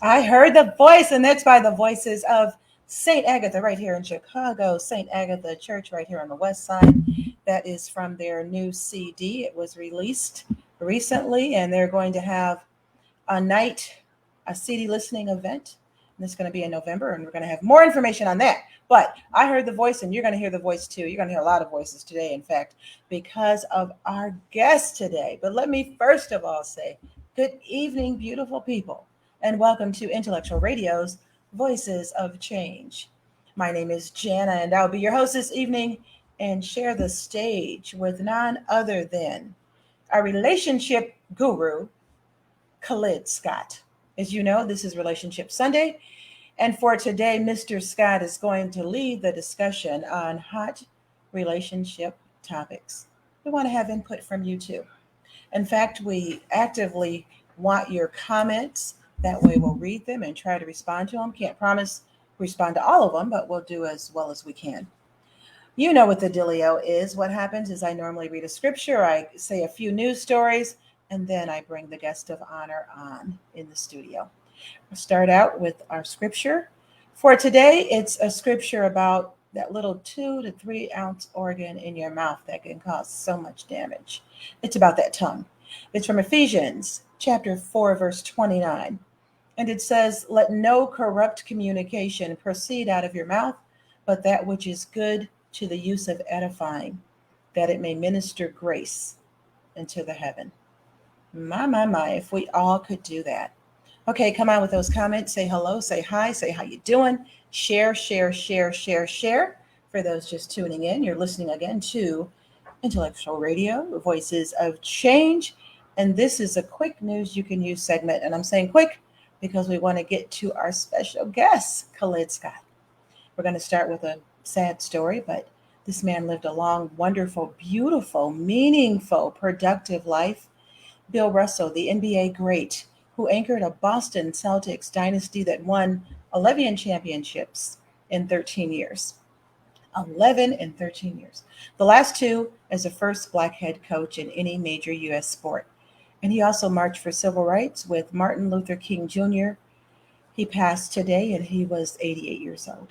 I heard the voice, and that's by the voices of St. Agatha right here in Chicago, St. Agatha Church right here on the west side. That is from their new CD. It was released recently, and they're going to have a CD listening event. And it's going to be in November, and we're going to have more information on that. But I heard the voice, and you're going to hear the voice too. You're going to hear a lot of voices today, in fact, because of our guest today. But let me first of all say, good evening, beautiful people, and welcome to Intellectual Radio's Voices of Change. My name is Jana, and I'll be your host this evening and share the stage with none other than our relationship guru, Khalid Scott. As you know, this is Relationship Sunday, and for today, Mr. Scott is going to lead the discussion on hot relationship topics. We want to have input from you too. In fact, we actively want your comments. That way we'll read them and try to respond to them. Can't promise respond to all of them, but we'll do as well as we can. You know what the dealio is. What happens is I normally read a scripture, I say a few news stories, and then I bring the guest of honor on in the studio. We'll start out with our scripture. For today, it's a scripture about that little 2 to 3 ounce organ in your mouth that can cause so much damage. It's about that tongue. It's from Ephesians chapter 4, verse 29. And it says, "Let no corrupt communication proceed out of your mouth, but that which is good to the use of edifying, that it may minister grace into the heaven." My, if we all could do that. Okay, come on with those comments. Say hello, say hi, say how you doing. Share. For those just tuning in, you're listening again to Intellectual Radio, Voices of Change. And this is a quick news you can use segment. And I'm saying quick because we want to get to our special guest, Khalid Scott. We're going to start with a sad story, but this man lived a long, wonderful, beautiful, meaningful, productive life. Bill Russell, the NBA great, who anchored a Boston Celtics dynasty that won 11 championships in 13 years. 11 in 13 years. The last 2 as the first black head coach in any major U.S. sport. And he also marched for civil rights with Martin Luther King Jr. He passed today, and he was 88 years old.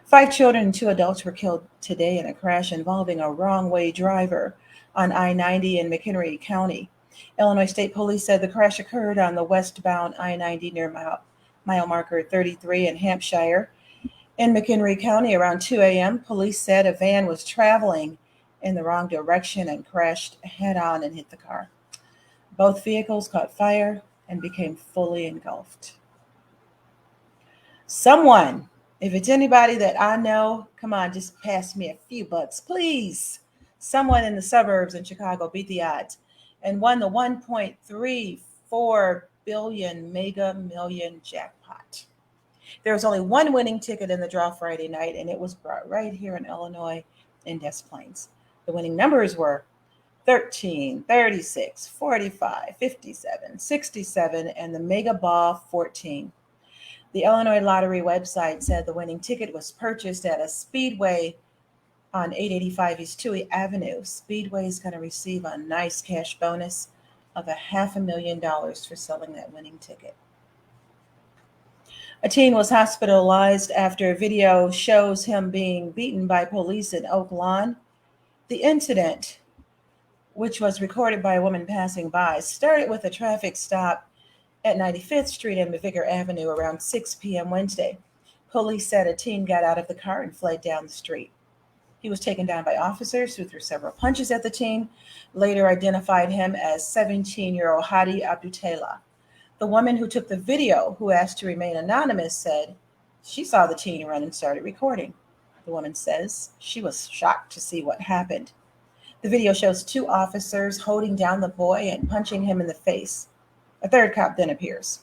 5 children and 2 adults were killed today in a crash involving a wrong-way driver on I-90 in McHenry County. Illinois State Police said the crash occurred on the westbound I-90 near mile marker 33 in Hampshire. In McHenry County around 2 a.m., police said a van was traveling in the wrong direction and crashed head-on and hit the car. Both vehicles caught fire and became fully engulfed. Someone, if it's anybody that I know, come on, just pass me a few bucks, please. Someone in the suburbs in Chicago beat the odds and won the $1.34 billion Mega Million jackpot. There was only one winning ticket in the draw Friday night, and it was brought right here in Illinois in Des Plaines. The winning numbers were 13, 36, 45, 57, 67, and the mega ball 14. The Illinois Lottery website said the winning ticket was purchased at a Speedway on 885 East Toohey Avenue. Speedway is going to receive a nice cash bonus of $500,000 for selling that winning ticket. A teen was hospitalized after a video shows him being beaten by police in Oak Lawn. The incident, which was recorded by a woman passing by, started with a traffic stop at 95th Street and McVicker Avenue around 6 p.m. Wednesday. Police said a teen got out of the car and fled down the street. He was taken down by officers who threw several punches at the teen, later identified him as 17-year-old Hadi Abdutela. The woman who took the video, who asked to remain anonymous, said she saw the teen run and started recording. The woman says she was shocked to see what happened. The video shows two officers holding down the boy and punching him in the face. A third cop then appears.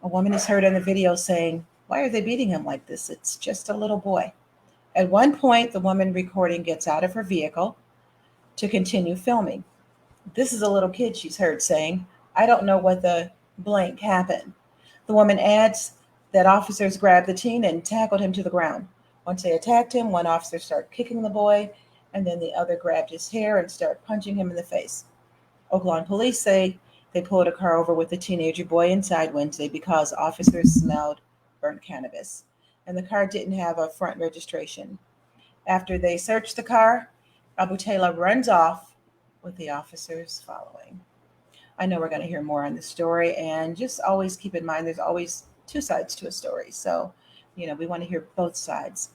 A woman is heard in the video saying, "Why are they beating him like this? It's just a little boy." At one point, the woman recording gets out of her vehicle to continue filming. "This is a little kid," she's heard saying. "I don't know what the blank happened." The woman adds that officers grabbed the teen and tackled him to the ground. Once they attacked him, one officer started kicking the boy, and then the other grabbed his hair and started punching him in the face. Oak Lawn police say they pulled a car over with the teenager boy inside Wednesday because officers smelled burnt cannabis, and the car didn't have a front registration. After they searched the car, Abutela runs off with the officers following. I know we're going to hear more on this story, and just always keep in mind there's always two sides to a story. So, we want to hear both sides.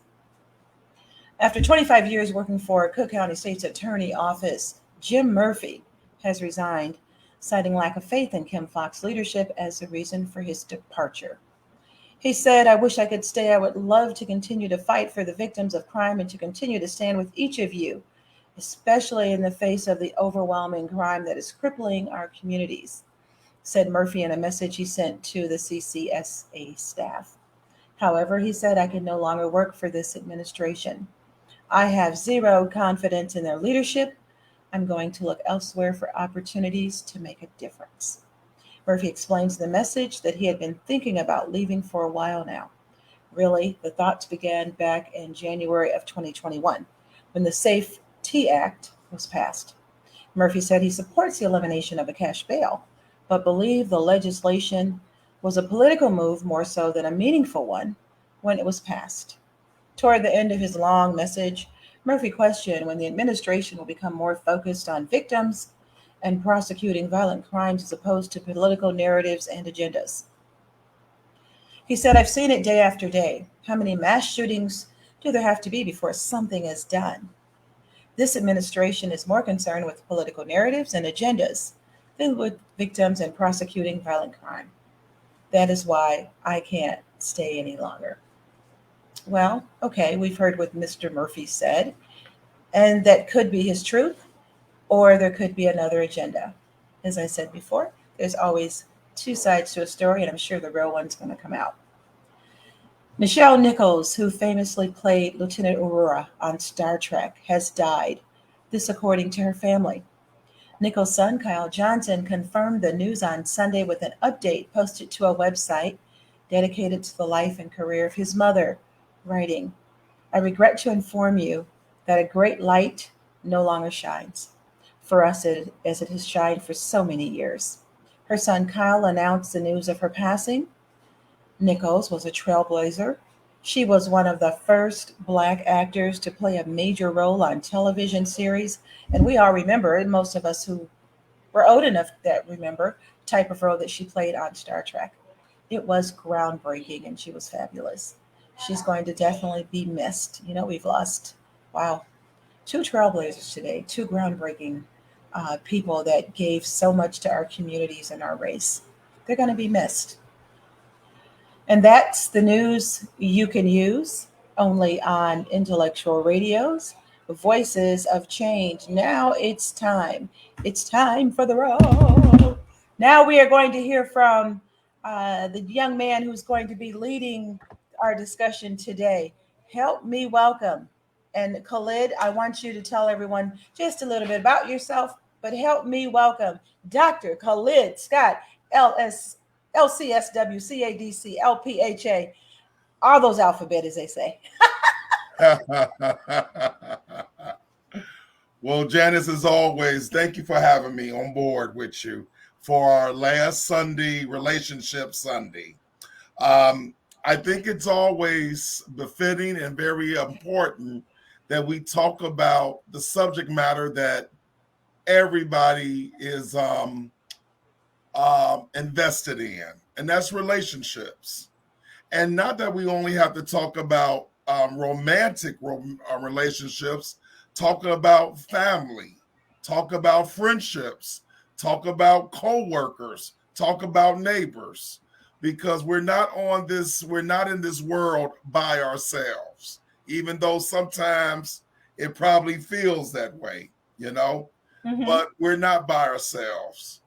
After 25 years working for Cook County State's Attorney Office, Jim Murphy has resigned, citing lack of faith in Kim Foxx's leadership as the reason for his departure. He said, "I wish I could stay. I would love to continue to fight for the victims of crime and to continue to stand with each of you, especially in the face of the overwhelming crime that is crippling our communities," said Murphy in a message he sent to the CCSA staff. However, he said, "I can no longer work for this administration. I have zero confidence in their leadership. I'm going to look elsewhere for opportunities to make a difference." Murphy explains in the message that he had been thinking about leaving for a while now. Really, the thoughts began back in January of 2021, when the SAFE T Act was passed. Murphy said he supports the elimination of a cash bail, but believed the legislation was a political move more so than a meaningful one when it was passed. Toward the end of his long message, Murphy questioned when the administration will become more focused on victims and prosecuting violent crimes as opposed to political narratives and agendas. He said, "I've seen it day after day. How many mass shootings do there have to be before something is done? This administration is more concerned with political narratives and agendas than with victims and prosecuting violent crime. That is why I can't stay any longer." Well, okay, we've heard what Mr. Murphy said, and that could be his truth, or there could be another agenda. As I said before, there's always two sides to a story, and I'm sure the real one's going to come out. Nichelle Nichols, who famously played Lieutenant Uhura on Star Trek, has died. This according to her family. Nichols' son, Kyle Johnson, confirmed the news on Sunday with an update posted to a website dedicated to the life and career of his mother, writing, "I regret to inform you that a great light no longer shines for us as it has shined for so many years." Her son Kyle announced the news of her passing. Nichols was a trailblazer. She was one of the first Black actors to play a major role on television series, and we all remember, and most of us who were old enough that remember, type of role that she played on Star Trek. It was groundbreaking, and she was fabulous. She's going to definitely be missed. We've lost, wow, two trailblazers today, two groundbreaking people that gave so much to our communities and our race. They're going to be missed. And that's the news you can use only on Intellectual Radio's Voices of Change. Now it's time. It's time for the road. Now we are going to hear from the young man who's going to be leading our discussion today. Help me welcome. And Khalid, I want you to tell everyone just a little bit about yourself, but help me welcome Dr. Khalid Scott, LCSW, CADC, LPHA, all those alphabet, as they say. Well, Janice, as always, thank you for having me on board with you for our last Sunday, Relationship Sunday. I think it's always befitting and very important that we talk about the subject matter that everybody is invested in, and that's relationships. And not that we only have to talk about romantic relationships, talk about family, talk about friendships, talk about co-workers, talk about neighbors, because we're not in this world by ourselves, even though sometimes it probably feels that way, but we're not by ourselves.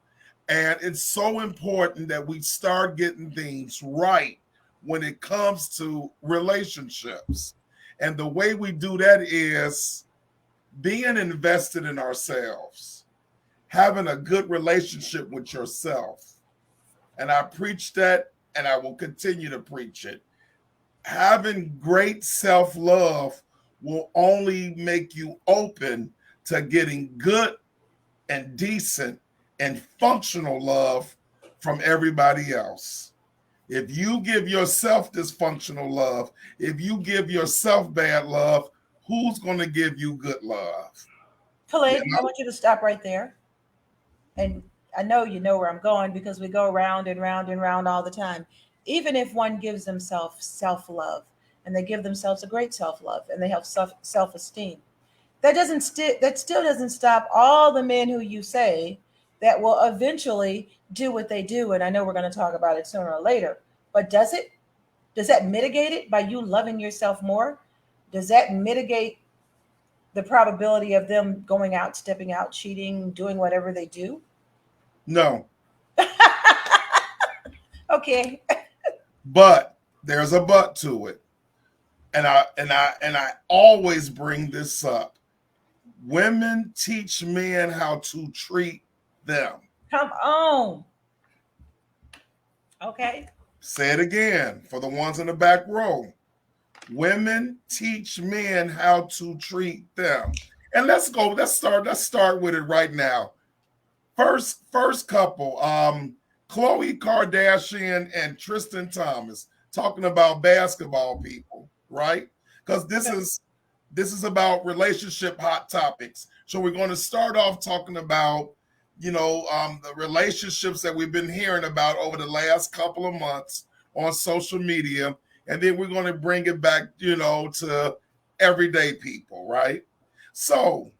And it's so important that we start getting things right when it comes to relationships. And the way we do that is being invested in ourselves, having a good relationship with yourself. And I preach that, and I will continue to preach it. Having great self-love will only make you open to getting good and decent and functional love from everybody else. If you give yourself dysfunctional love, if you give yourself bad love, who's going to give you good love? Khalid, I want you to stop right there. And I know you know where I'm going because we go round and round and round all the time. Even if one gives themselves self-love and they give themselves a great self-love and they have self-esteem, that still doesn't stop all the men who you say that will eventually do what they do. And I know we're going to talk about it sooner or later. But does it? Does that mitigate it by you loving yourself more? Does that mitigate the probability of them going out, stepping out, cheating, doing whatever they do? No. Okay. But there's a but to it. And I always bring this up. Women teach men how to treat them. Come on. Okay. Say it again for the ones in the back row. Women teach men how to treat them. And let's go. Let's start with it right now. First couple, Khloe Kardashian and Tristan Thompson, talking about basketball people, right? Because this is about relationship hot topics. So we're going to start off talking about, the relationships that we've been hearing about over the last couple of months on social media. And then we're going to bring it back, to everyday people, right? So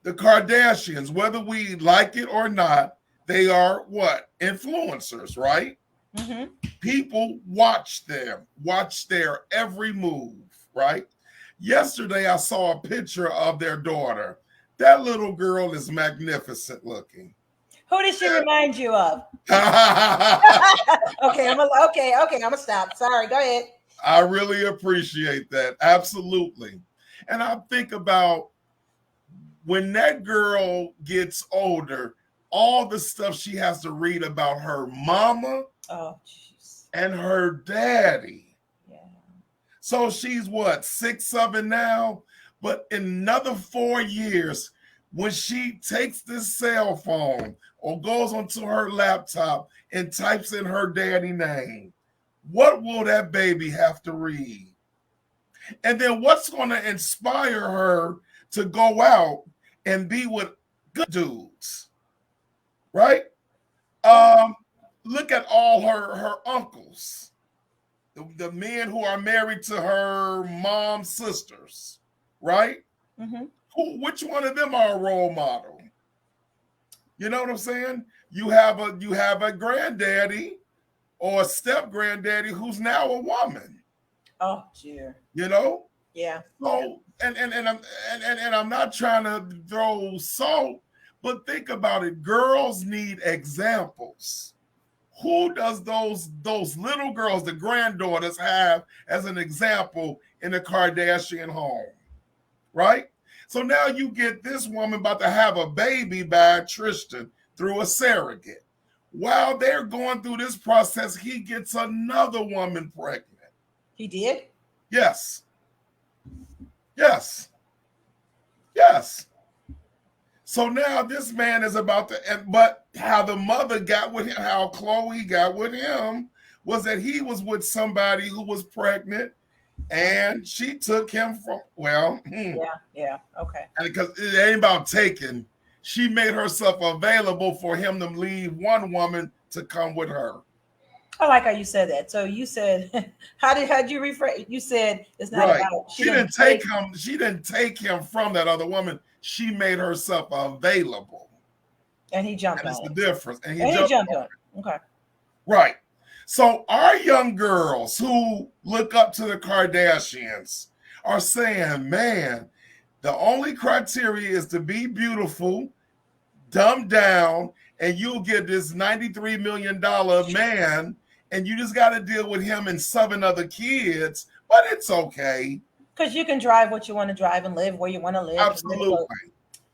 the Kardashians, whether we like it or not, they are what? Influencers, right? Mm-hmm. People watch them, watch their every move, right? Yesterday, I saw a picture of their daughter. That little girl is magnificent looking. Who did she remind you of? Okay, I'm gonna stop. Sorry, go ahead. I really appreciate that. Absolutely. And I think about when that girl gets older, all the stuff she has to read about her mama and her daddy. Yeah. So she's what, 6 now? But in another 4 years, when she takes this cell phone or goes onto her laptop and types in her daddy name, what will that baby have to read? And then what's going to inspire her to go out and be with good dudes, right? Look at all her uncles, the men who are married to her mom's sisters, right? Mm-hmm. Which one of them are a role model? You know what I'm saying? You have a granddaddy or a step granddaddy who's now a woman. Oh dear. Yeah. So and I'm not trying to throw salt, but think about it. Girls need examples. Who does those little girls, the granddaughters, have as an example in the Kardashian home? Right? So now you get this woman about to have a baby by Tristan through a surrogate. While they're going through this process, he gets another woman pregnant. He did? Yes. Yes. Yes. So now this man is about to, but how the mother got with him, how Chloe got with him, was that he was with somebody who was pregnant, and she took him from, Yeah, okay. and because it ain't about taking, she made herself available for him to leave one woman to come with her. I like how you said that. So you said, how'd you rephrase? You said it's not Right. about She didn't take him. She didn't take him from that other woman. She made herself available. And he jumped And on it's it. the difference. And he jumped on it. Okay. Right. So our young girls who look up to the Kardashians are saying, man, the only criteria is to be beautiful, dumbed down, and you'll get this $93 million man, and you just got to deal with him and 7 other kids, but it's okay. Because you can drive what you want to drive and live where you want to live. Absolutely.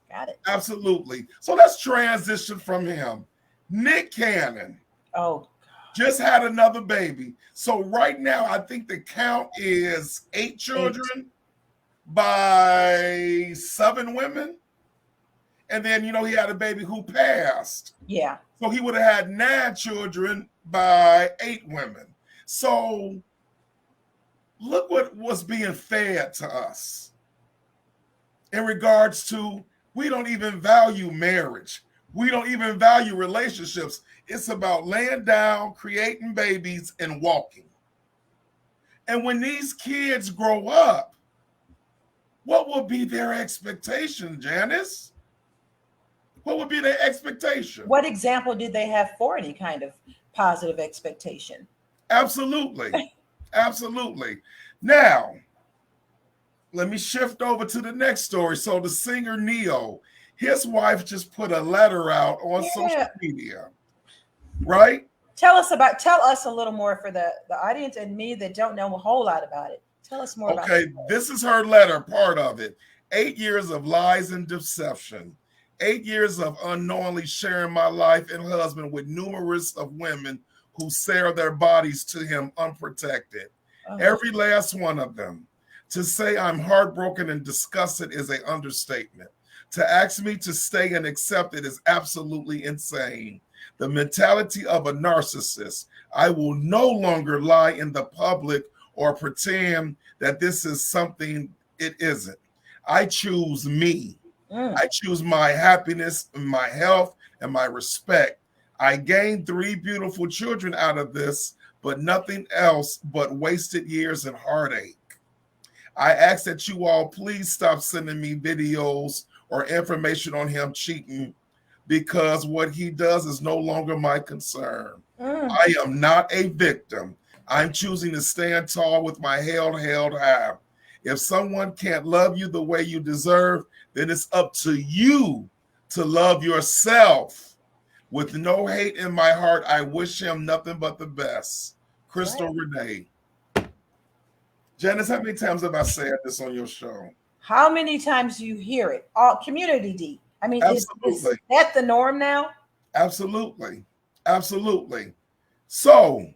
Got it. Absolutely. So let's transition from him. Nick Cannon. Oh, just had another baby. So right now, I think the count is 8 children by 7 women. And then, he had a baby who passed. Yeah. So he would have had 9 children by 8 women. So look what was being fed to us in regards to, we don't even value marriage. We don't even value relationships. It's about laying down, creating babies, and walking. And when these kids grow up, what will be their expectation, Janice? What would be their expectation? What example did they have for any kind of positive expectation? Absolutely. Absolutely. Now, let me shift over to the next story. So the singer Neo, his wife just put a letter out on social media, right? Tell us a little more for the audience and me that don't know a whole lot about it. Tell us more about it. Okay, this is her letter, part of it. 8 years of lies and deception. 8 years of unknowingly sharing my life and husband with numerous of women who sell their bodies to him unprotected. Oh. Every last one of them. To say I'm heartbroken and disgusted is an understatement. To ask me to stay and accept it is absolutely insane. The mentality of a narcissist. I will no longer lie in the public or pretend that this is something it isn't. I choose me. I choose my happiness, my health, and my respect. I gained 3 beautiful children out of this, but nothing else but wasted years and heartache. I ask that you all please stop sending me videos or information on him cheating, because what he does is no longer my concern. I am not a victim. I'm choosing to stand tall with my head held high. If someone can't love you the way you deserve, then it's up to you to love yourself. With no hate in my heart, I wish him nothing but the best. Crystal Renee. Janice, how many times have I said this on your show? How many times do you hear it? All community D. I mean, is that the norm now? Absolutely. Absolutely. So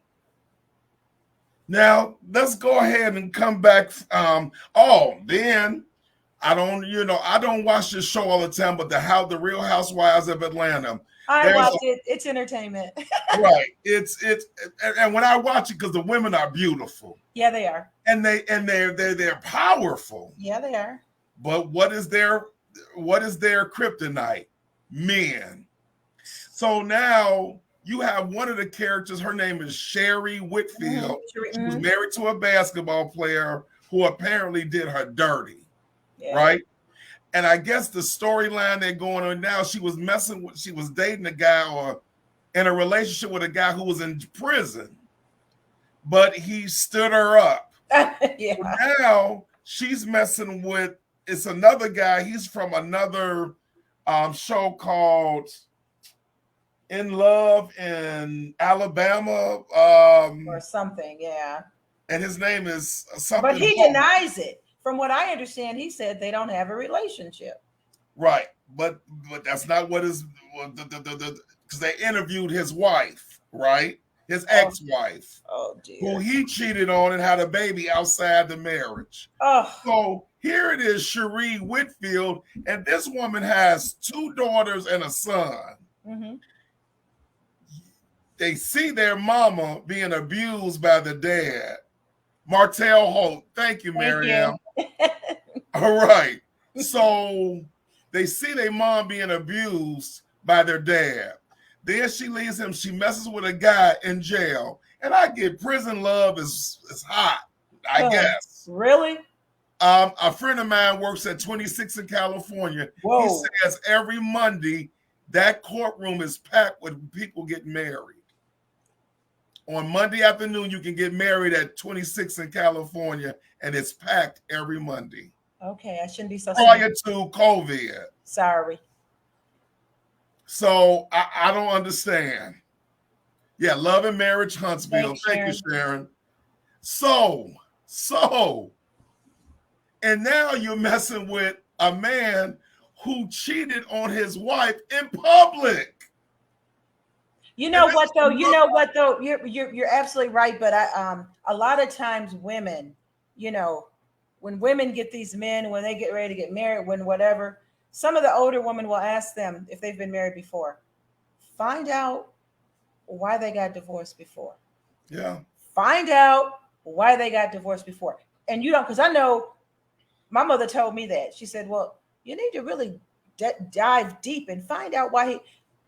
now let's go ahead and come back. Then I don't watch this show all the time, but the Real Housewives of Atlanta. I watch it. It's entertainment. Right. It's and when I watch it, because the women are beautiful. Yeah, they are. And they're powerful. Yeah, they are. But what is their kryptonite? Men. So now you have one of the characters, her name is Sherry Whitfield. She was married to a basketball player who apparently did her dirty. Yeah. Right? And I guess the storyline they're going on now, she was dating a guy or in a relationship with a guy who was in prison, but he stood her up. Yeah. So now she's messing with, it's another guy. He's from another show called In Love in Alabama. Or something, yeah. And his name is something. But he denies it. From what I understand, he said they don't have a relationship. Right. But that's not what is, because they interviewed his wife, right? His ex-wife, Oh dear. who he cheated on and had a baby outside the marriage. Oh. So here it is, Cherie Whitfield, and this woman has 2 daughters and a son. Mm-hmm. They see their mama being abused by the dad. Martell Holt. Thank you, Mariam. All right. So they see their mom being abused by their dad. Then she leaves him. She messes with a guy in jail. And I get prison love is hot, I guess. Really? A friend of mine works at 26 in California. Whoa. He says every Monday that courtroom is packed with people getting married. On Monday afternoon, you can get married at 26 in California, and it's packed every Monday. Okay, I shouldn't be so prior to COVID. Sorry. So I don't understand. Yeah, Love and Marriage Huntsville. Thank you, Sharon. So, and now you're messing with a man who cheated on his wife in public. You know what though? You're absolutely right. But a lot of times women, when women get these men, when they get ready to get married, when whatever, some of the older women will ask them if they've been married before. Find out why they got divorced before. Yeah. Find out why they got divorced before. And because I know my mother told me that. She said, well, you need to really dive deep and find out why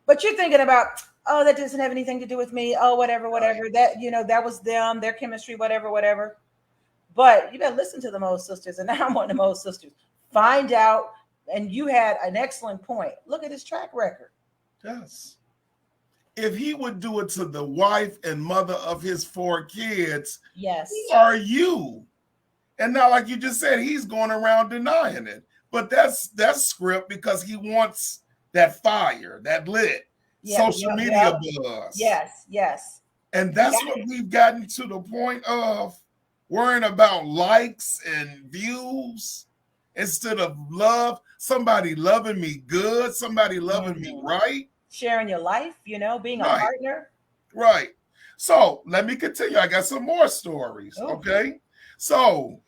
but you're thinking about, oh, that doesn't have anything to do with me. Oh, whatever. That, that was them, their chemistry, whatever. But you better listen to them old sisters. And now I'm one of them old sisters. Find out. And you had an excellent point. Look at his track record. Yes. If he would do it to the wife and mother of his 4 kids, yes, who are you? And now, like you just said, he's going around denying it. But that's script because he wants that fire, that lit, social media buzz. Yes. And that's what we've gotten to the point of worrying about likes and views instead of love. Somebody loving me good, somebody loving me right. Sharing your life, being a partner. Right. So let me continue. I got some more stories. Ooh. Okay. So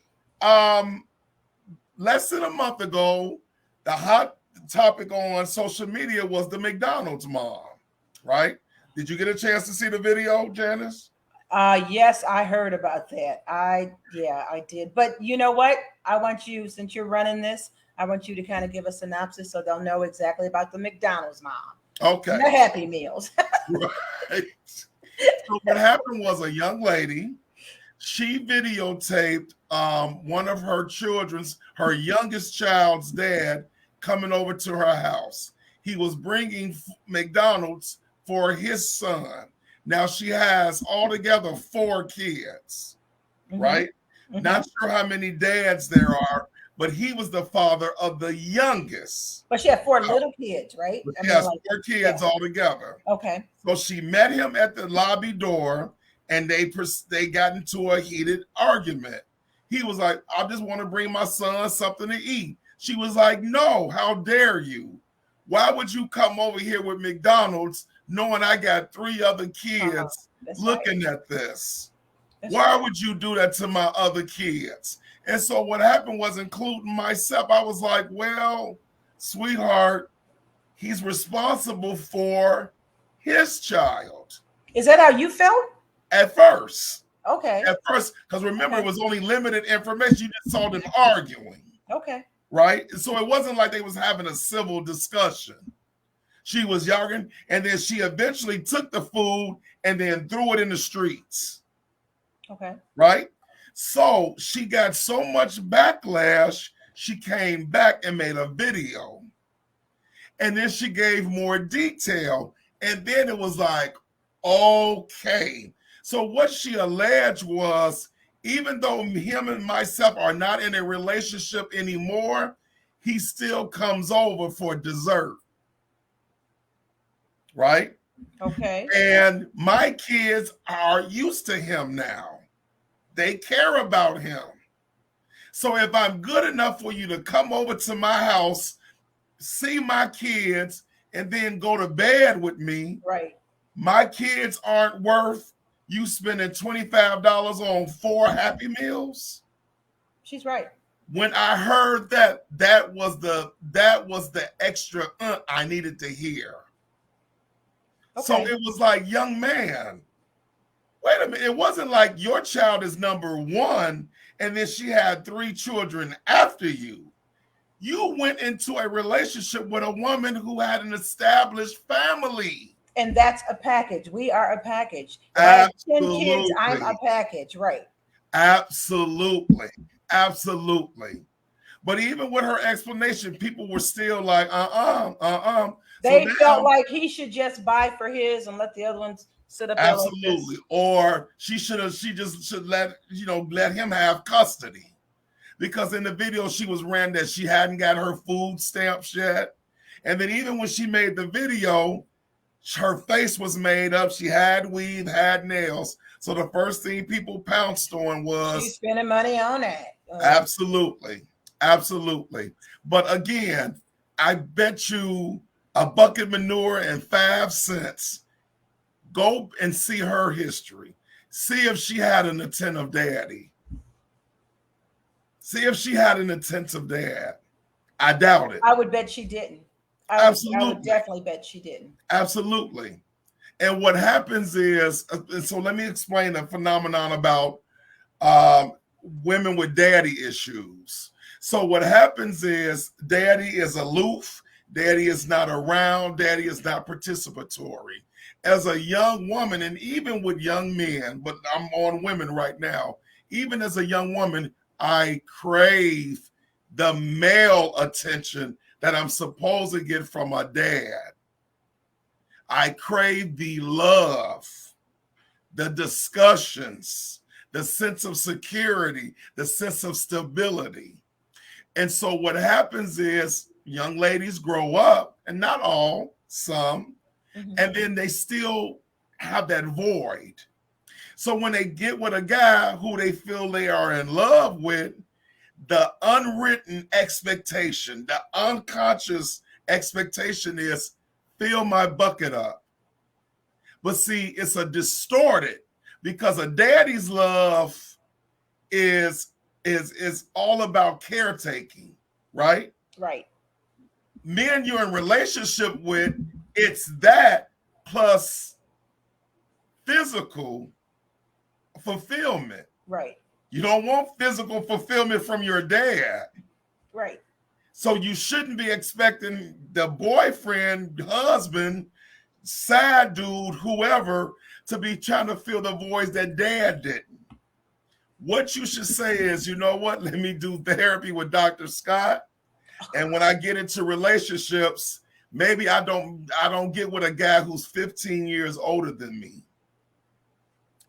less than a month ago, the hot topic on social media was the McDonald's mom, right? Did you get a chance to see the video, Janice? Yes, I heard about that. I did. But you know what? I want you, since you're running this, I want you to kind of give a synopsis so they'll know exactly about the McDonald's mom. Okay. The Happy Meals. Right. So what happened was a young lady, she videotaped one of her youngest child's dad coming over to her house. He was bringing McDonald's for his son. Now she has altogether 4 kids, right? Mm-hmm. Not sure how many dads there are, but he was the father of the youngest. But she had 4 little kids, right? Yes, 4 kids altogether. Okay. So she met him at the lobby door, and they got into a heated argument. He was like, I just want to bring my son something to eat. She was like, no, how dare you? Why would you come over here with McDonald's knowing I got 3 other kids looking at this? Why would you do that to my other kids? And so what happened was, including myself, I was like, well, sweetheart, he's responsible for his child. Is that how you felt? At first. Okay. At first, because remember, it was only limited information. You just saw them arguing. Okay. Right? So it wasn't like they was having a civil discussion. She was arguing, and then she eventually took the food and then threw it in the streets. Okay. Right? So she got so much backlash, she came back and made a video. And then she gave more detail. And then it was like, okay. So what she alleged was, even though him and myself are not in a relationship anymore, he still comes over for dessert. Right? Okay. And my kids are used to him now. They care about him. So if I'm good enough for you to come over to my house, see my kids, and then go to bed with me. Right. My kids aren't worth you spending $25 on 4 Happy Meals. She's right. When I heard that was the extra I needed to hear. Okay. So it was like, young man, wait a minute. It wasn't like your child is number one and then she had 3 children after you. You went into a relationship with a woman who had an established family. And that's a package. We are a package. If Absolutely. I have 10 kids, I'm a package, right? Absolutely. But even with her explanation, people were still like, They felt like he should just buy for his and let the other ones sit up there. Absolutely. Or she should let him have custody. Because in the video she was ran that she hadn't got her food stamps yet. And then even when she made the video, her face was made up. She had weave, had nails. So the first thing people pounced on was she's spending money on that. Absolutely. But again, I bet you a bucket of manure and 5 cents. Go and see her history. See if she had an attentive daddy. See if she had an attentive dad. I doubt it. I would bet she didn't. I would definitely bet she didn't. Absolutely. And what happens is, so let me explain the phenomenon about women with daddy issues. So what happens is daddy is aloof, daddy is not around, daddy is not participatory. As a young woman, and even with young men, but I'm on women right now, even as a young woman, I crave the male attention that I'm supposed to get from a dad. I crave the love, the discussions, the sense of security, the sense of stability. And so what happens is young ladies grow up, and not all, some, and then they still have that void. So when they get with a guy who they feel they are in love with, the unwritten expectation, the unconscious expectation is fill my bucket up. But see, it's a distorted, because a daddy's love is all about caretaking, right? Right. Men you're in relationship with, it's that plus physical fulfillment. Right. You don't want physical fulfillment from your dad. Right. So you shouldn't be expecting the boyfriend, husband, side dude, whoever, to be trying to fill the voids that dad didn't. What you should say is, you know what? Let me do therapy with Dr. Scott. And when I get into relationships, maybe I don't get with a guy who's 15 years older than me.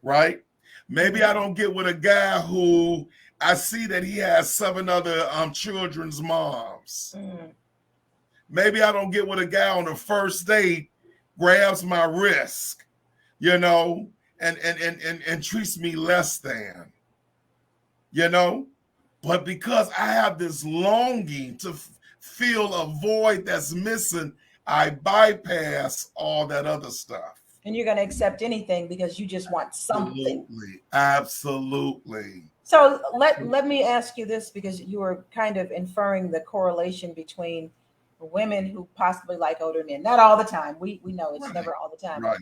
Right? Maybe I don't get with a guy who I see that he has 7 other children's moms. Maybe I don't get with a guy on the first date, grabs my wrist, and treats me less than, But because I have this longing to feel a void that's missing, I bypass all that other stuff. And you're going to accept anything because you just want something. Absolutely. So let me ask you this, because you were kind of inferring the correlation between women who possibly like older men. Not all the time. We know it's never all the time. Right.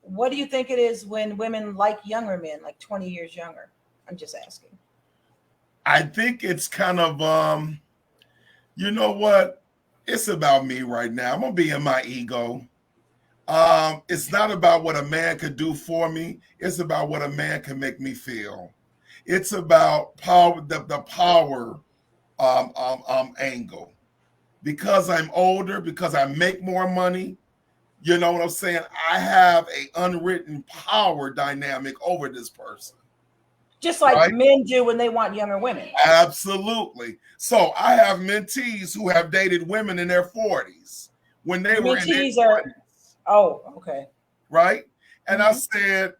What do you think it is when women like younger men, like 20 years younger? I'm just asking. I think it's kind of, you know what? It's about me right now. I'm going to be in my ego. It's not about what a man could do for me. It's about what a man can make me feel. It's about power, the power angle. Because I'm older, because I make more money, you know what I'm saying? I have an unwritten power dynamic over this person. Just like men do when they want younger women. Absolutely. So I have mentees who have dated women in their 40s when they were in their 20s. Oh, okay. Right? And I said,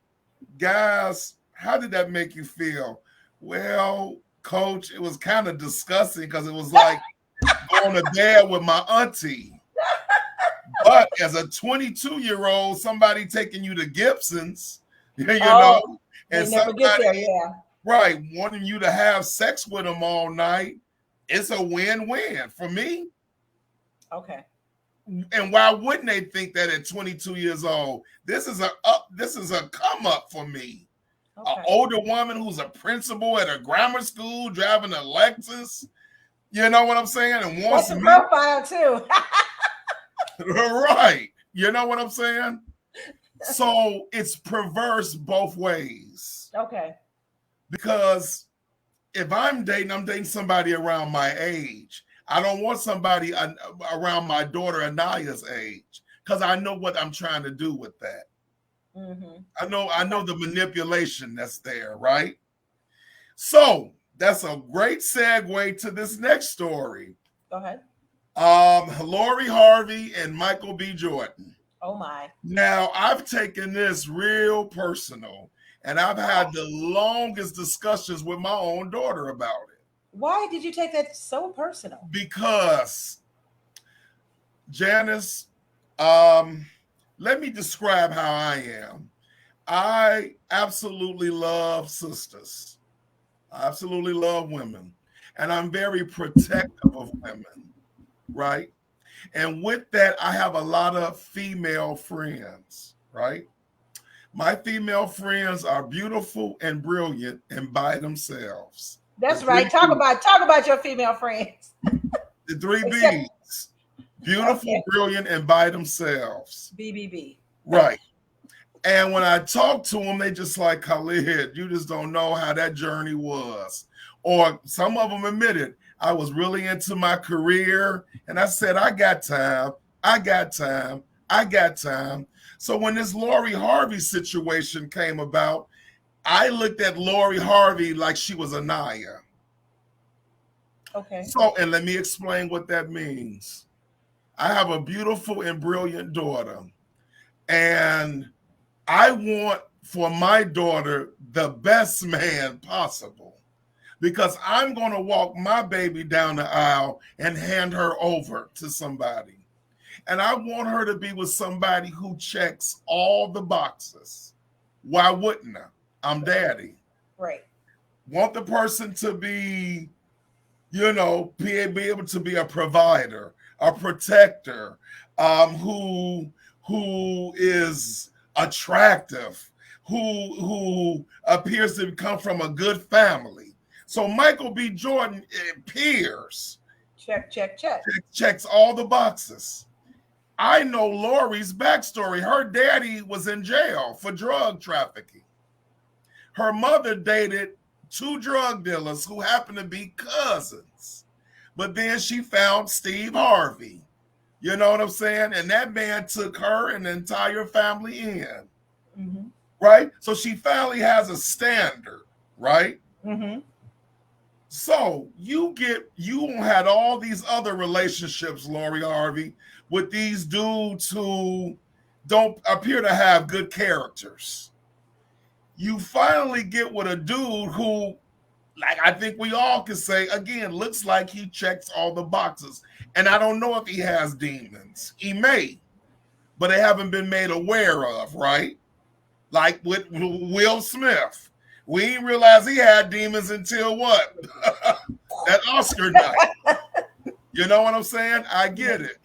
guys, how did that make you feel? Well, coach, it was kind of disgusting because it was like going to bed with my auntie. But as a 22-year-old, somebody taking you to Gibson's, Oh, and they never get somebody, there. Yeah. right, wanting you to have sex with them all night, it's a win-win for me. Okay. And why wouldn't they think that at 22 years old? This is a come up for me. An Okay. older woman who's a principal at a grammar school driving a Lexus, you know what I'm saying? And wants That's a me, profile too. right? You know what I'm saying? So it's perverse both ways. Okay. Because if I'm dating somebody around my age. I don't want somebody around my daughter Anaya's age, because I know what I'm trying to do with that. Mm-hmm. I know the manipulation that's there, right? So that's a great segue to this next story. Go ahead. Lori Harvey and Michael B. Jordan. Oh my. Now, I've taken this real personal, and I've had the longest discussions with my own daughter about it. Why did you take that so personal? Because, Janice, let me describe how I am. I absolutely love sisters. I absolutely love women. And I'm very protective of women, right? And with that, I have a lot of female friends, right? My female friends are beautiful and brilliant and by themselves. That's right. Talk about your female friends. The three B's. Beautiful, okay. Brilliant, and by themselves. BBB. Right. And when I talk to them, they just like, Khalid, you just don't know how that journey was. Or some of them admitted, I was really into my career. And I said, I got time. I got time. I got time. So when this Lori Harvey situation came about, I looked at Lori Harvey like she was Anaya. Okay. So, and let me explain what that means. I have a beautiful and brilliant daughter. And I want for my daughter the best man possible, because I'm going to walk my baby down the aisle and hand her over to somebody. And I want her to be with somebody who checks all the boxes. Why wouldn't I? I'm daddy. Right. Want the person to be, be able to be a provider, a protector, who is attractive, who appears to come from a good family. So Michael B. Jordan appears. Check. Checks all the boxes. I know Lori's backstory. Her daddy was in jail for drug trafficking. Her mother dated 2 drug dealers who happened to be cousins. But then she found Steve Harvey. You know what I'm saying? And that man took her and the entire family in. Mm-hmm. Right? So she finally has a standard, right? Mm-hmm. So you had all these other relationships, Lori Harvey, with these dudes who don't appear to have good characters. You finally get with a dude who, like I think we all can say, again, looks like he checks all the boxes. And I don't know if he has demons. He may, but they haven't been made aware of, right? Like with Will Smith. We didn't realize he had demons until what? That Oscar night. You know what I'm saying? I get it.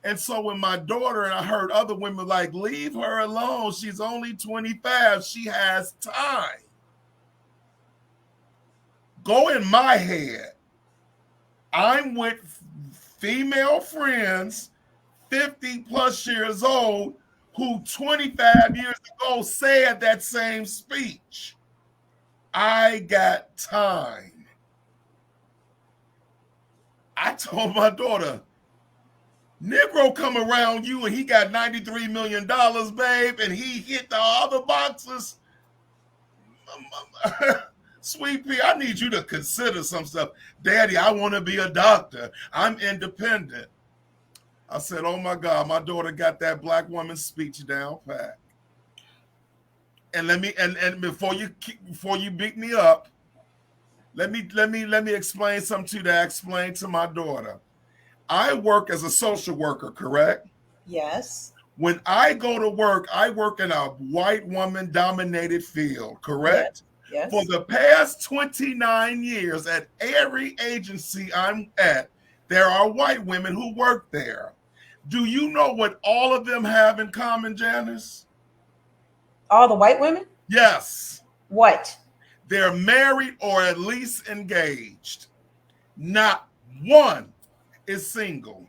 And so when my daughter, and I heard other women like, leave her alone. She's only 25. She has time. Go in my head. I'm with female friends, 50 plus years old, who 25 years ago said that same speech. I got time. I told my daughter, Negro come around you and he got $93 million, babe, and he hit the other boxes. Sweet pea, I need you to consider some stuff. Daddy, I want to be a doctor. I'm independent. I said, oh my God, my daughter got that black woman's speech down pat. And let me and before you beat me up, let me explain something to you that I explained to my daughter. I work as a social worker, correct? Yes. When I go to work, I work in a white woman dominated field, correct? Yes. For the past 29 years, at every agency I'm at, there are white women who work there. Do you know what all of them have in common, Janice? All the white women? Yes, What? they're married or at least engaged. Not one is single.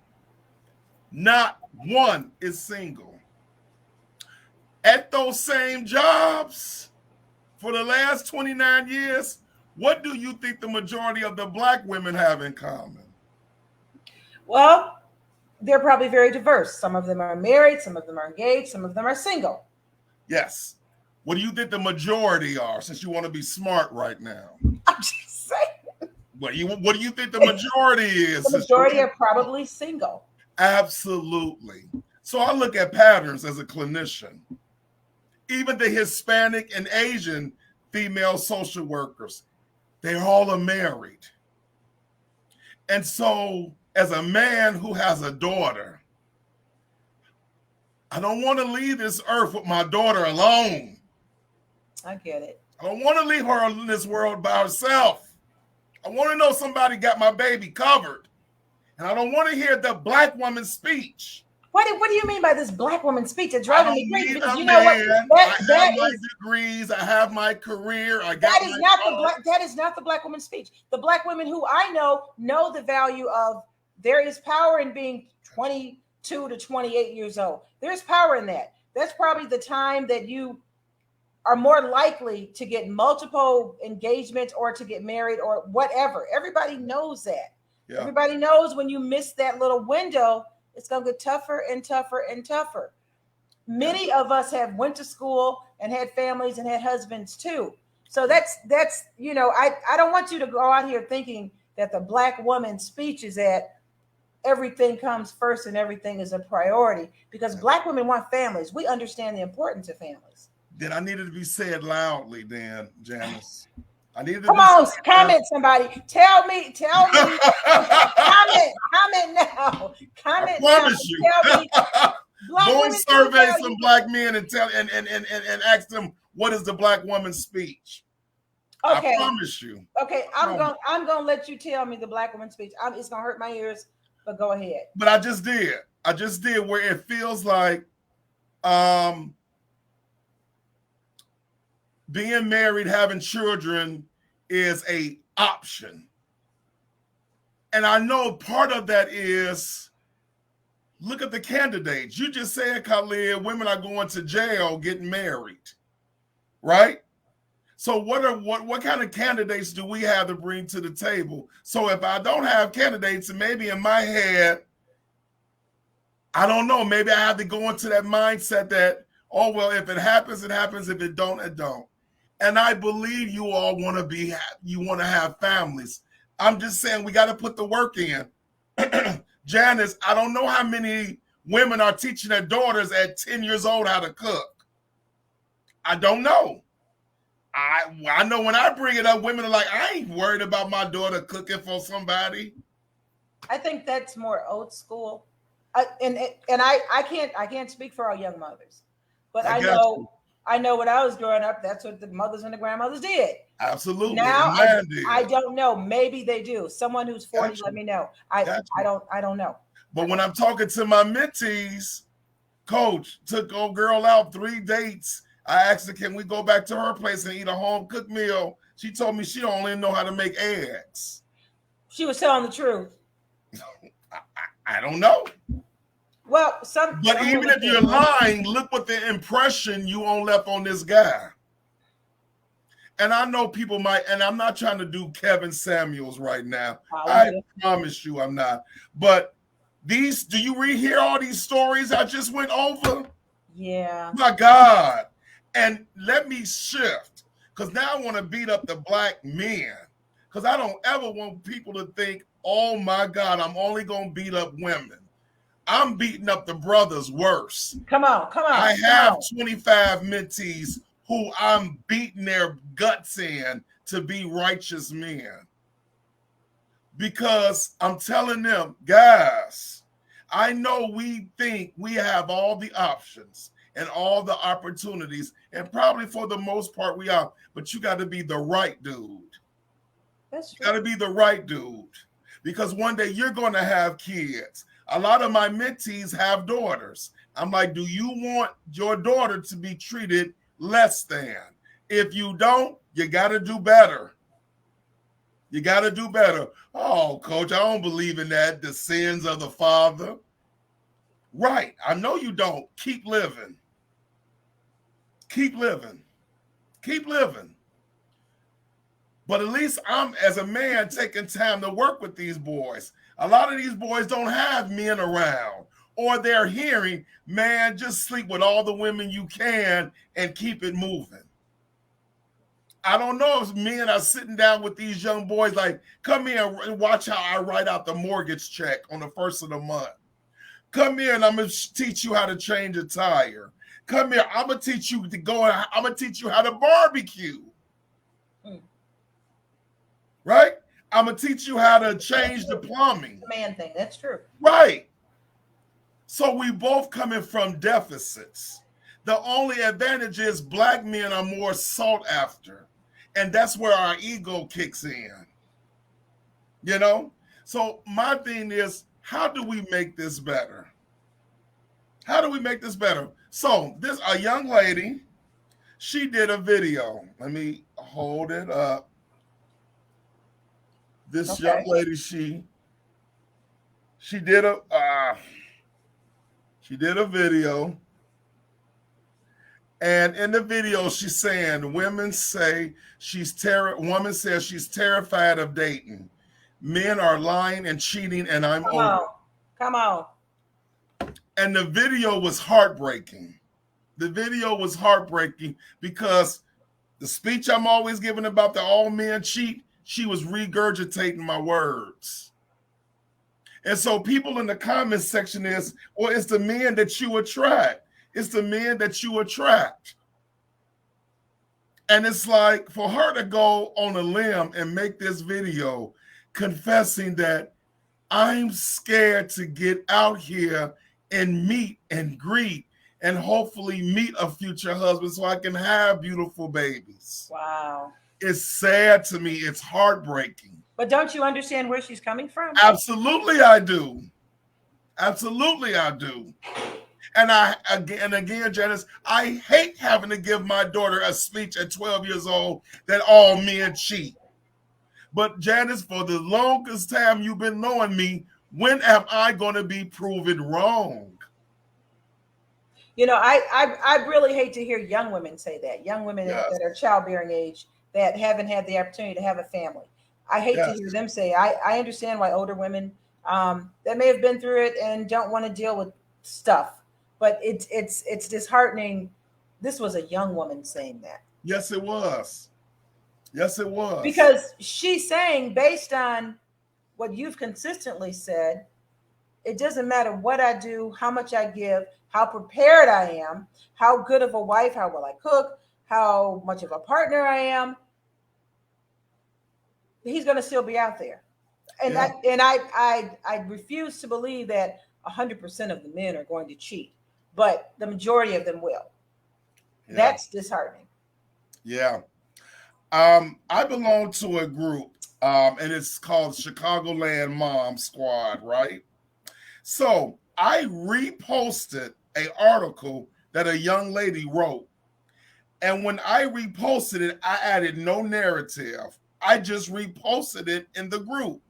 Not one is single. At those same jobs for the last 29 years, what do you think the majority of the black women have in common? Well, they're probably very diverse. Some of them are married, some of them are engaged, some of them are single. Yes. What do you think the majority are, since you want to be smart right now? I'm just saying. What do you think the majority is? The majority are probably single. Absolutely. So I look at patterns as a clinician. Even the Hispanic and Asian female social workers, they all are married. And so as a man who has a daughter, I don't want to leave this earth with my daughter alone. I get it. I don't want to leave her in this world by herself. I want to know somebody got my baby covered. And I don't want to hear the black woman's speech. What do you mean by this black woman speech? It's driving me crazy because you know what? I have my degrees. I have my career. That is not the black woman speech. The black women who I know the value of there is power in being 22 to 28 years old. There's power in that. That's probably the time that you are more likely to get multiple engagements or to get married or whatever. Everybody knows that. Yeah. Everybody knows when you miss that little window, it's going to get tougher and tougher and tougher. Many of us have went to school and had families and had husbands too. So that's I don't want you to go out here thinking that the black woman's speech is that everything comes first and everything is a priority, because black women want families. We understand the importance of families. Then I needed to be said loudly, then, Janice. I needed to comment somebody. Tell me. comment now. Comment I promise now. You. Go and survey some black men and tell and ask them, what is the black woman's speech? Okay. I promise you. Okay, I'm gonna let you tell me the black woman's speech. It's gonna hurt my ears, but go ahead. But I just did where it feels like being married, having children is a option. And I know part of that is, look at the candidates. You just said, Khalid, women are going to jail getting married, right? So what kind of candidates do we have to bring to the table? So if I don't have candidates, and maybe in my head, I don't know, maybe I have to go into that mindset that, oh, well, if it happens, it happens. If it don't, it don't. And I believe you all want to have families. I'm just saying we got to put the work in. Janice, I don't know how many women are teaching their daughters at 10 years old how to cook. I don't know. I know when I bring it up, women are like, I ain't worried about my daughter cooking for somebody. I think that's more old school. And I can't speak for our young mothers, but I know when I was growing up, that's what the mothers and the grandmothers did. Absolutely. Now I don't know. Maybe they do. Someone who's 40, let me know. I don't know. But when I'm talking to my mentees, coach took old girl out 3 dates. I asked her, can we go back to her place and eat a home cooked meal? She told me she don't even know how to make eggs. She was telling the truth. I don't know. Well, but even if you're lying, look what the impression you left on this guy. And I know people might, and I'm not trying to do Kevin Samuels right now. I promise you I'm not. But do you hear all these stories I just went over? Yeah. My God. And let me shift, because now I want to beat up the black men, because I don't ever want people to think, oh my God, I'm only going to beat up women. I'm beating up the brothers worse. Come on. I have 25 mentees who I'm beating their guts in to be righteous men. Because I'm telling them, guys, I know we think we have all the options and all the opportunities, and probably for the most part we are, but you got to be the right dude. That's You got to true. be the right dude, because one day you're going to have kids. A lot of my mentees have daughters. I'm like, do you want your daughter to be treated less than? If you don't, you got to do better. You got to do better. Oh, coach, I don't believe in that. The sins of the father. Right. I know you don't. Keep living. Keep living. Keep living. But at least I'm, as a man, taking time to work with these boys. A lot of these boys don't have men around, or they're hearing, man, just sleep with all the women you can and keep it moving. I don't know if men are sitting down with these young boys like, come here and watch how I write out the mortgage check on the first of the month. Come here and I'm going to teach you how to change a tire. Come here, I'm going to teach you to go, I'm going to teach you how to barbecue. Right? I'm going to teach you how to change the plumbing. The man thing, that's true. Right. So we both coming from deficits. The only advantage is black men are more sought after. And that's where our ego kicks in. You know? So my thing is, how do we make this better? How do we make this better? So this, a young lady, she did a video. Let me hold it up. This young lady, she did a video, and in the video she's saying women say woman says she's terrified of dating. Men are lying and cheating, and I'm over. Come on. And the video was heartbreaking. The video was heartbreaking because the speech I'm always giving about the all men cheat, she was regurgitating my words. And so people in the comments section is, well, it's the men that you attract. It's the men that you attract. And it's like, for her to go on a limb and make this video confessing that I'm scared to get out here and meet and greet and hopefully meet a future husband so I can have beautiful babies. Wow. It's sad to me. It's heartbreaking. But don't you understand where she's coming from? Absolutely, I do. Absolutely, I do. And again, Janice, I hate having to give my daughter a speech at 12 years old that all men cheat. But Janice, for the longest time you've been knowing me, when am I going to be proven wrong? You know, I really hate to hear young women say that. Young women that are childbearing age that haven't had the opportunity to have a family. I hate to hear them say. I understand why older women that may have been through it and don't want to deal with stuff, but it's disheartening. This was a young woman saying that. Yes, it was. Yes, it was. Because she's saying, based on what you've consistently said, it doesn't matter what I do, how much I give, how prepared I am, how good of a wife, how well I cook, how much of a partner I am. He's going to still be out there. And I refuse to believe that 100% of the men are going to cheat, but the majority of them will. Yeah. That's disheartening. Yeah. I belong to a group, and it's called Chicagoland Mom Squad, right? So I reposted an article that a young lady wrote. And when I reposted it, I added no narrative. I just reposted it in the group.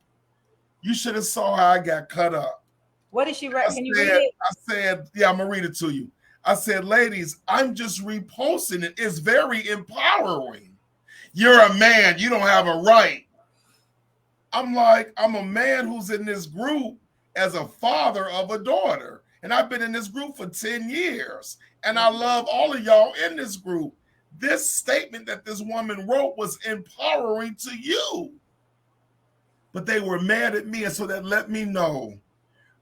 You should have saw how I got cut up. What did she write? Can you read it? I said, yeah, I'm going to read it to you. I said, ladies, I'm just reposting it. It's very empowering. You're a man. You don't have a right. I'm like, I'm a man who's in this group as a father of a daughter. And I've been in this group for 10 years. And I love all of y'all in this group. This statement that this woman wrote was empowering to you. But they were mad at me. And so that let me know,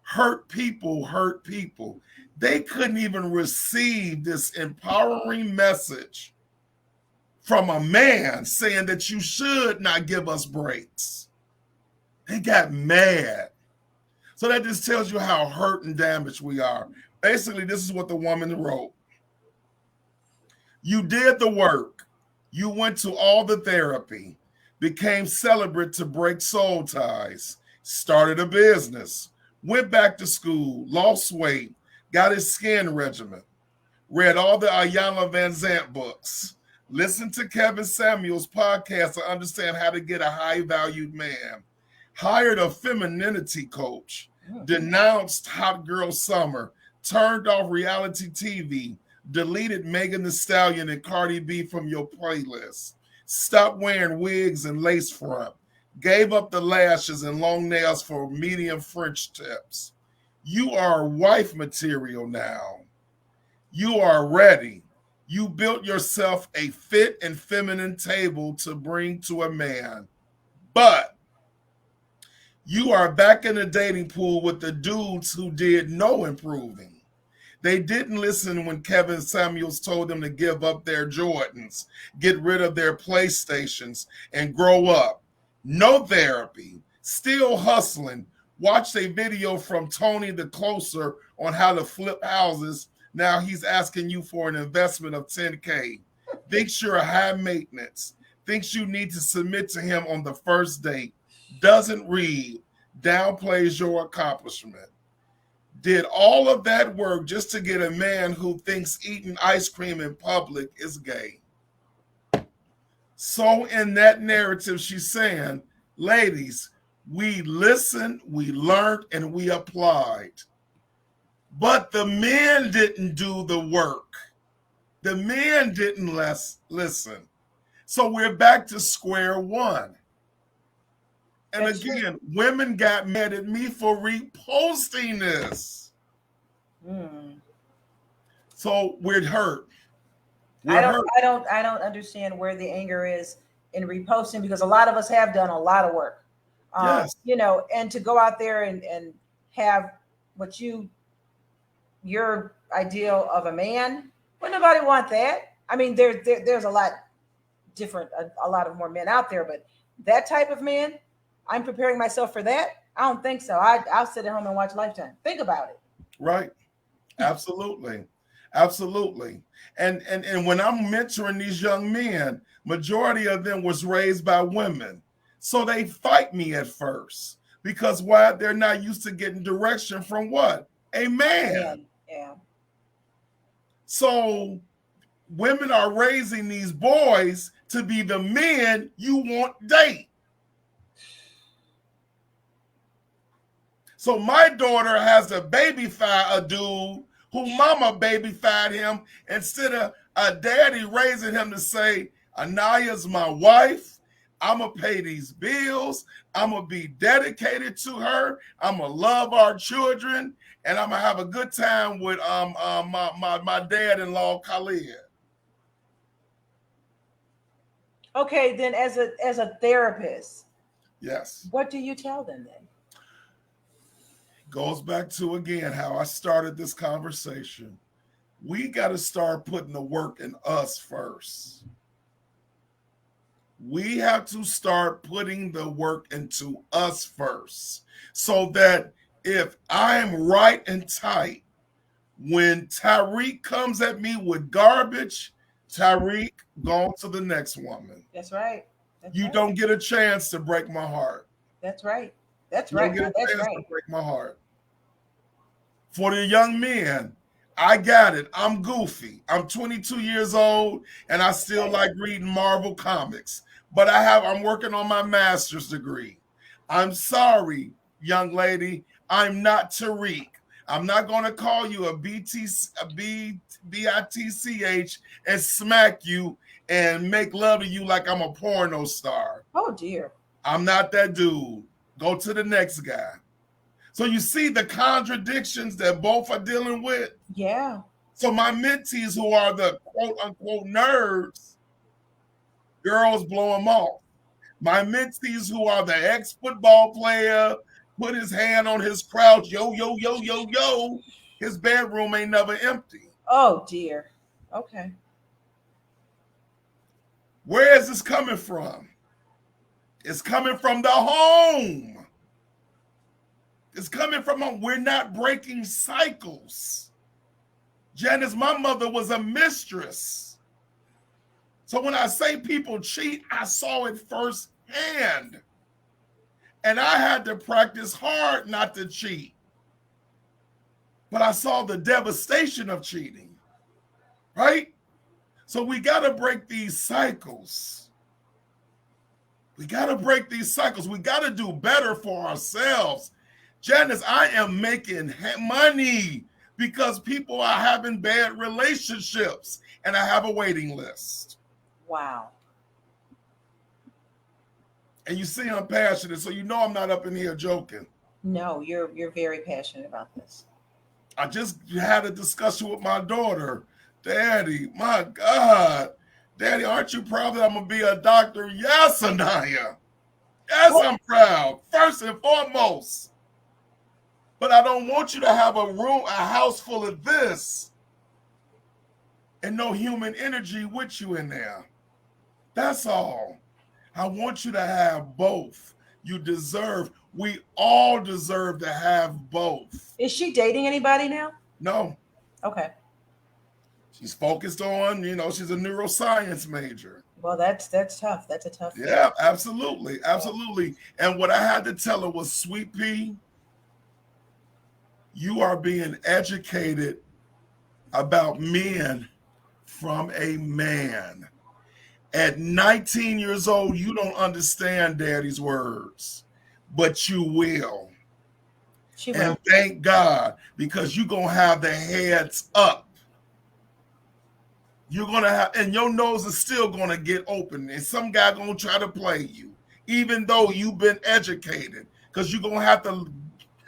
hurt people hurt people. They couldn't even receive this empowering message from a man saying that you should not give us breaks. They got mad. So that just tells you how hurt and damaged we are. Basically, this is what the woman wrote. You did the work. You went to all the therapy, became celibate to break soul ties, started a business, went back to school, lost weight, got his skin regimen, read all the Ayanna Van Zant books, listened to Kevin Samuel's podcast to understand how to get a high-valued man, hired a femininity coach, denounced Hot Girl Summer, turned off reality TV, deleted Megan Thee Stallion and Cardi B from your playlist, stopped wearing wigs and lace front, gave up the lashes and long nails for medium French tips. You are wife material now. You are ready. You built yourself a fit and feminine table to bring to a man. But you are back in the dating pool with the dudes who did no improving. They didn't listen when Kevin Samuels told them to give up their Jordans, get rid of their PlayStations, and grow up. No therapy, still hustling. Watched a video from Tony the Closer on how to flip houses. Now he's asking you for an investment of $10K. Thinks you're a high maintenance. Thinks you need to submit to him on the first date. Doesn't read. Downplays your accomplishment. Did all of that work just to get a man who thinks eating ice cream in public is gay. So in that narrative, she's saying, ladies, we listened, we learned, and we applied. But the men didn't do the work. The men didn't listen. So we're back to square one. And That's again, true. women got mad at me for reposting this. So we're hurt. I don't understand where the anger is in reposting, because a lot of us have done a lot of work. Yes. And to go out there and have what your ideal of a man, would nobody want that? I mean, there's a lot different, a lot of more men out there, but that type of man, I'm preparing myself for that. I don't think so. I'll sit at home and watch Lifetime. Think about it. Right. Absolutely. Absolutely. And when I'm mentoring these young men, majority of them was raised by women. So they fight me at first because why? They're not used to getting direction from what? A man. Yeah. So women are raising these boys to be the men you want date. So my daughter has to babyfy a dude who mama babyfied him instead of a daddy raising him to say, Anaya's my wife. I'm going to pay these bills. I'm going to be dedicated to her. I'm going to love our children. And I'm going to have a good time with my dad-in-law, Khalid. Okay, then as a therapist, yes, what do you tell them then? Goes back to, again, how I started this conversation. We got to start putting the work in us first. We have to start putting the work into us first so that if I'm right and tight, when Tyreek comes at me with garbage, Tyreek, go to the next woman. That's right. You don't get a chance to break my heart. That's right. That's You right. don't get a That's chance right. to break my heart. For the young men, I got it. I'm goofy. I'm 22 years old, and I still like reading Marvel comics. But I'm working on my master's degree. I'm sorry, young lady. I'm not Tariq. I'm not going to call you a bitch and smack you and make love to you like I'm a porno star. Oh, dear. I'm not that dude. Go to the next guy. So you see the contradictions that both are dealing with? Yeah. So my mentees who are the quote-unquote nerds, girls blow them off. My mentees who are the ex-football player, put his hand on his crouch, yo, his bedroom ain't never empty. Oh, dear. Okay. Where is this coming from? It's coming from the home. It's coming from home. We're not breaking cycles. Janice, my mother was a mistress. So when I say people cheat, I saw it firsthand. And I had to practice hard not to cheat. But I saw the devastation of cheating, right? So we got to break these cycles. We got to break these cycles. We got to do better for ourselves. Janice, I am making money because people are having bad relationships, and I have a waiting list. Wow. And you see I'm passionate, so you know I'm not up in here joking. No, you're very passionate about this. I just had a discussion with my daughter. Daddy, my God. Daddy, aren't you proud that I'm going to be a doctor? Yes, Anaya. Yes, I'm proud. First and foremost. But I don't want you to have a house full of this and no human energy with you in there. That's all. I want you to have both. We all deserve to have both. Is she dating anybody now? No. Okay. She's focused on, she's a neuroscience major. Well, that's tough. That's a tough thing. Yeah, absolutely. Absolutely. And what I had to tell her was, Sweet Pea, you are being educated about men from a man. At 19 years old, you don't understand Daddy's words, but you will. She will. And thank God, because you're going to have the heads up. You're going to have, and your nose is still going to get open, and some guy going to try to play you, even though you've been educated, because you're going to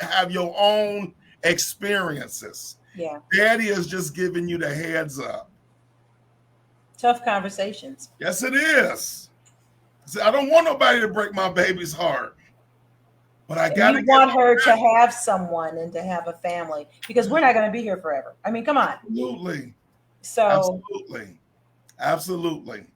have your own experiences. Yeah. Daddy is just giving you the heads up. Tough conversations. Yes, it is. See, I don't want nobody to break my baby's heart, but I got to want her to have someone and to have a family, because we're not going to be here forever. I mean, come on. Absolutely. So Absolutely.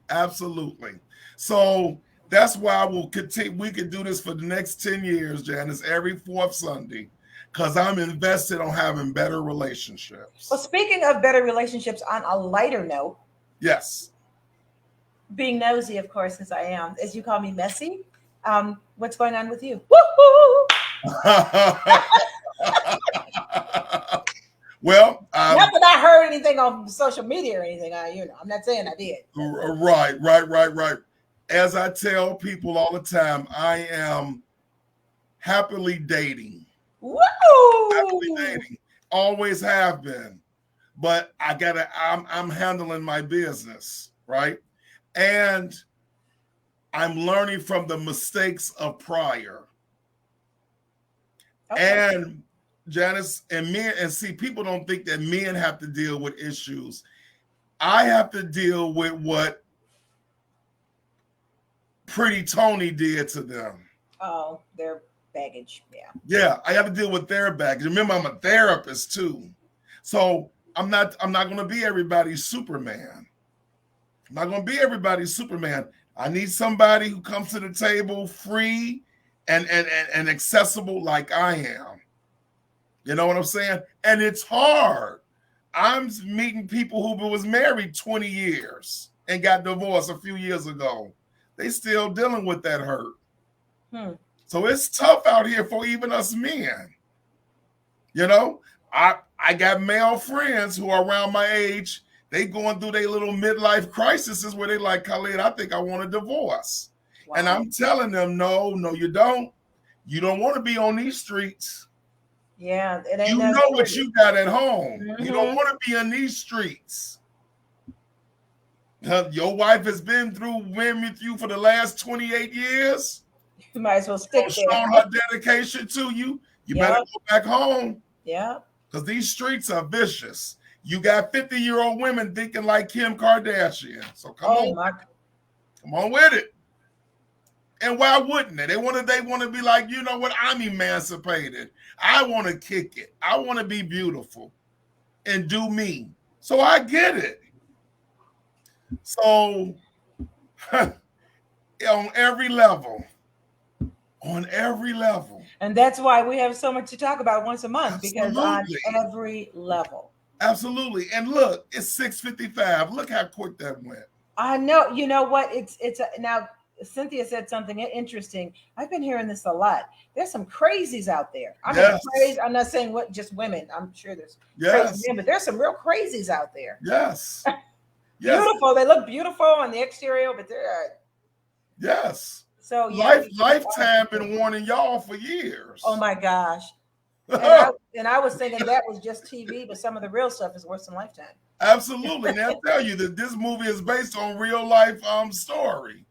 So that's why we'll continue. We could do this for the next 10 years, Janice, every fourth Sunday, because I'm invested on having better relationships. Well, speaking of better relationships, on a lighter note. Yes. Being nosy, of course, as I am, as you call me, messy. What's going on with you? Woo-hoo! Well, not that I heard anything on social media or anything. I'm not saying I did. Right. As I tell people all the time, I am happily dating. Woo! Happily dating. Always have been. But I'm handling my business, right? And I'm learning from the mistakes of prior. Okay. And Janice, and men, and see, people don't think that men have to deal with issues. I have to deal with what Pretty Tony did to them. Oh, their baggage. Yeah. Yeah, I have to deal with their baggage. Remember, I'm a therapist too. So I'm not going to be everybody's Superman. I'm not going to be everybody's Superman. I need somebody who comes to the table free and accessible like I am. You know what I'm saying? And it's hard. I'm meeting people who was married 20 years and got divorced a few years ago. They still dealing with that hurt. So it's tough out here for even us men. You know, I got male friends who are around my age. They going through their little midlife crises where they like, Khalid, I think I want a divorce. Wow. And I'm telling them, no, you don't. You don't want to be on these streets. Yeah, it ain't. You know what you got at home. Mm-hmm. You don't want to be in these streets. Your wife has been with you for the last 28 years. You might as well stick there. Showing her dedication to you. You better go back home. Yeah. Because these streets are vicious. You got 50-year-old women thinking like Kim Kardashian. So come on with it. And why wouldn't they? They want to be like, you know what? I'm emancipated. I want to kick it. I want to be beautiful and do me. So I get it. So on every level, On every level. And that's why we have so much to talk about once a month, because on Absolutely. every level. Absolutely. And look, it's 6:55. Look how quick that went. I know. You know what? Now. Cynthia said something interesting. I've been hearing this a lot. There's some crazies out there. I mean, Yes. crazy. I'm not saying what just women. I'm sure there's Yes. crazy men, but there's some real crazies out there. Yes. Yes. Beautiful. They look beautiful on the exterior, but they're Yes. so yeah. Lifetime been warning y'all for years. Oh my gosh. And I was thinking that was just TV, but some of the real stuff is worse than Lifetime. Absolutely. Now I tell you that this movie is based on real life story.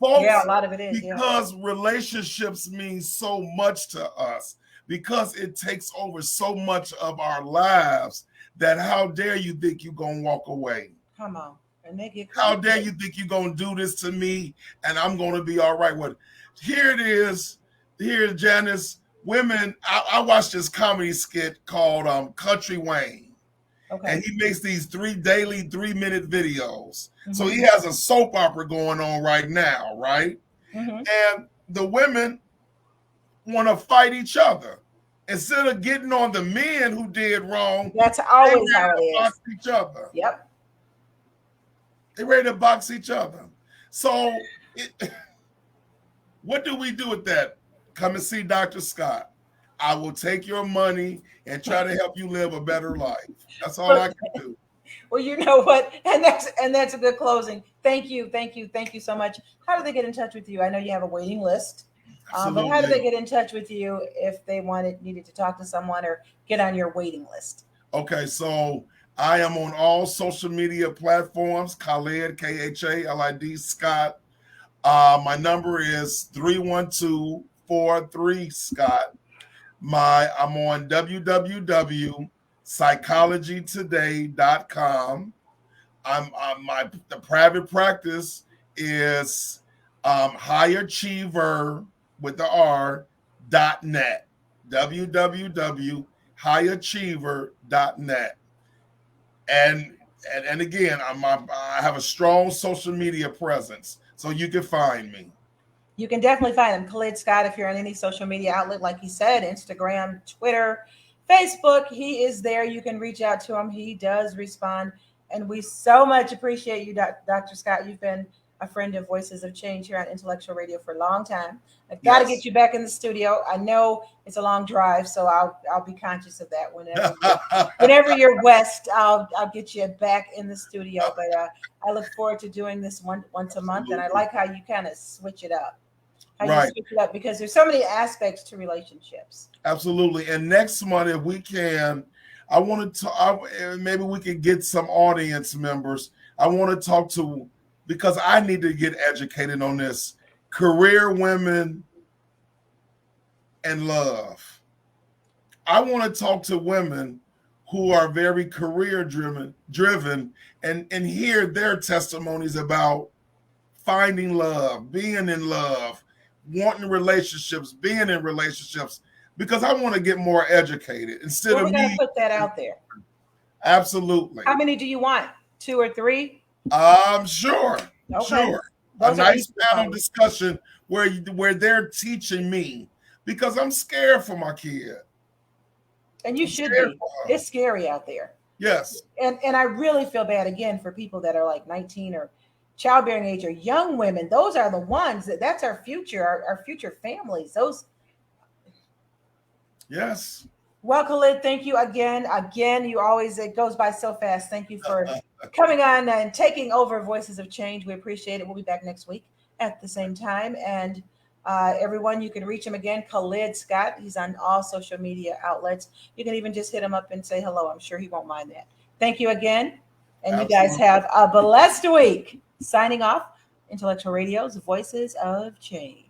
Folks, Yeah, a lot of it is. Because relationships mean so much to us, because it takes over so much of our lives, that how dare you think you're going to walk away? Come on. And they get how dare you think you're going to do this to me and I'm going to be all right with it? Here it is. Here's Janice. Women, I watched this comedy skit called Country Wayne. Okay. And he makes these daily 3-minute videos. Mm-hmm. So he has a soap opera going on right now, right? Mm-hmm. And the women want to fight each other. Instead of getting on the men who did wrong, that's always how it is. Box each other. Yep. They're ready to box each other. So what do we do with that? Come and see Dr. Scott. I will take your money and try to help you live a better life. That's all I can do. Well, you know what? And that's a good closing. Thank you so much. How do they get in touch with you? I know you have a waiting list. But how do they get in touch with you if they needed to talk to someone or get on your waiting list? Okay, so I am on all social media platforms, Khalid, Khalid Scott. My number is 312-43-Scott. I'm on www.psychologytoday.com. The private practice is highachiever with the R.net. www.highachiever.net. And again, I have a strong social media presence, so you can find me. You can definitely find him, Khalid Scott, if you're on any social media outlet, like he said, Instagram, Twitter, Facebook. He is there. You can reach out to him. He does respond. And we so much appreciate you, Dr. Scott. You've been a friend of Voices of Change here on Intellectual Radio for a long time. I've got to get you back in the studio. I know it's a long drive, so I'll be conscious of that whenever you're west. I'll get you back in the studio. But I look forward to doing this once a month, and I like how you kind of switch it up. You switch it up, because there's so many aspects to relationships. Absolutely. And next month, if we can, I want to maybe we can get some audience members. I want to talk to, because I need to get educated on this, career women and love. I want to talk to women who are very career driven and hear their testimonies about finding love, being in love, wanting relationships, being in relationships, because I want to get more educated instead of me. Put that out there. Absolutely. How many do you want? 2 or 3? Sure. Okay. Sure. A nice panel discussion where they're teaching me, because I'm scared for my kid. And you should be. It's scary out there. Yes. And I really feel bad again for people that are like 19 or childbearing age or young women. Those are the ones that's our future, our future families. Those. Yes. Well, Khalid, thank you again. You always, it goes by so fast. Thank you for coming on and taking over Voices of Change. We appreciate it. We'll be back next week at the same time. And everyone, you can reach him again, Khalid Scott. He's on all social media outlets. You can even just hit him up and say hello. I'm sure he won't mind that. Thank you again. And You guys have a blessed week. Signing off, Intellectual Radio's Voices of Change.